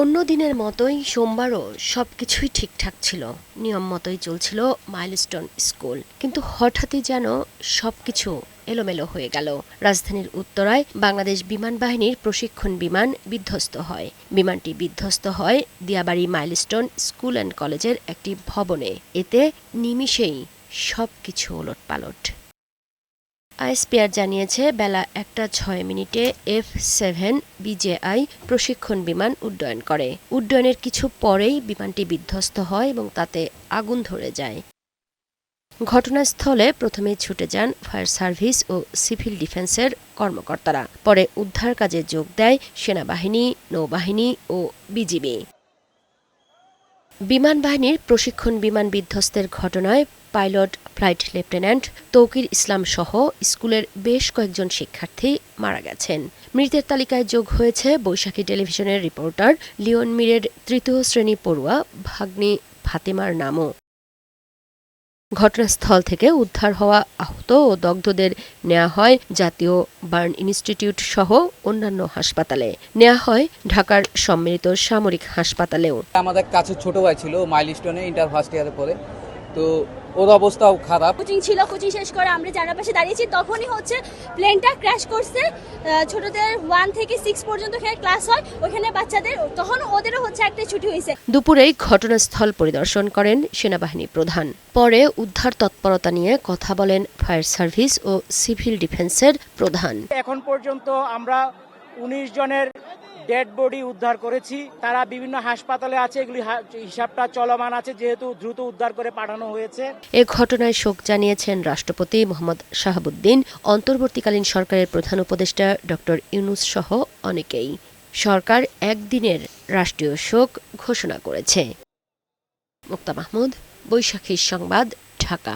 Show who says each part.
Speaker 1: অন্য দিনের মতোই সোমবারও সবকিছুই ঠিকঠাক ছিল, নিয়ম মতোই চলছিল মাইলস্টোন স্কুল। কিন্তু হঠাৎই যেন সবকিছু এলোমেলো হয়ে গেল। রাজধানীর উত্তরায় বাংলাদেশ বিমান বাহিনীর প্রশিক্ষণ বিমান বিধ্বস্ত হয়। বিমানটি বিধ্বস্ত হয় দিয়াবাড়ি মাইলস্টোন স্কুল অ্যান্ড কলেজের একটি ভবনে। এতে নিমিষেই সবকিছু ওলটপালট। আইএসপিআর জানিয়েছে বেলা 1:06 F-7 বিজেআই প্রশিক্ষণ বিমান উড্ডয়ন করে। উড্ডয়নের কিছু পরেই বিমানটি বিধ্বস্ত হয় এবং তাতে আগুন ধরে যায়। ঘটনাস্থলে প্রথমে ছুটে যান ফায়ার সার্ভিস ও সিভিল ডিফেন্সের কর্মকর্তারা। পরে উদ্ধার কাজে যোগ দেয় সেনাবাহিনী, নৌবাহিনী ও বিজিবি। বিমান বাহিনীর প্রশিক্ষণ বিমান বিধ্বস্তের ঘটনায় পাইলট, ফ্লাইট লেফটেন্যান্ট তৌকির ইসলাম সহ স্কুলের বেশ কয়েকজন শিক্ষার্থী মারা গেছেন। মৃতের তালিকায় যোগ হয়েছে বৈশাখী টেলিভিশনের রিপোর্টার লিওন মিরের তৃতীয় শ্রেণী পড়ুয়া ভাগ্নি ফাতেমার নামও। ঘটনাস্থল থেকে উদ্ধার হওয়া আহত ও দগ্ধদের নেওয়া হয় জাতীয় বার্ন ইনস্টিটিউট সহ অন্যান্য হাসপাতালে। নেওয়া হয় ঢাকার সম্মিলিত সামরিক হাসপাতালেও।
Speaker 2: আমাদের কাছে ছোট ভাই ছিল মাইলস্টোনে ইন্টার ফার্স্ট ইয়ারে পড়ে, তো ওর অবস্থাও খারাপ।
Speaker 3: কোচিং ছিল, কোচিং শেষ করে আমরা জানার পাশে দাঁড়িয়েছি, তখনই প্লেনটা ক্র্যাশ করছে। ছোটদের 1 থেকে 6 পর্যন্ত এখানে ক্লাস হয়, ওখানে বাচ্চাদের তখন ওদেরও একটা ছুটি হয়েছে।
Speaker 1: দুপুরেই ঘটনাস্থল পরিদর্শন করেন সেনাবাহিনী প্রধান। পরে উদ্ধার তৎপরতা নিয়ে কথা বলেন ফায়ার সার্ভিস ও সিভিল ডিফেন্সের প্রধান।
Speaker 4: এখন পর্যন্ত আমরা 19 জনের ডেড বডি উদ্ধার করেছি। তারা বিভিন্ন হাসপাতালে আছে, এগুলি হিসাবটা চলমান আছে, যেহেতু দ্রুত উদ্ধার করে পাঠানো হয়েছে।
Speaker 1: এ ঘটনায় শোক জানিয়েছেন রাষ্ট্রপতি মোহাম্মদ শাহাবুদ্দিন, অন্তর্বর্তীকালীন সরকারের প্রধান উপদেষ্টা ডক্টর ইউনূস সহ অনেকেই। সরকার একদিনের রাষ্ট্রীয় শোক ঘোষণা করেছে। মুক্তা মাহমুদ, বৈশাখী সংবাদ, ঢাকা।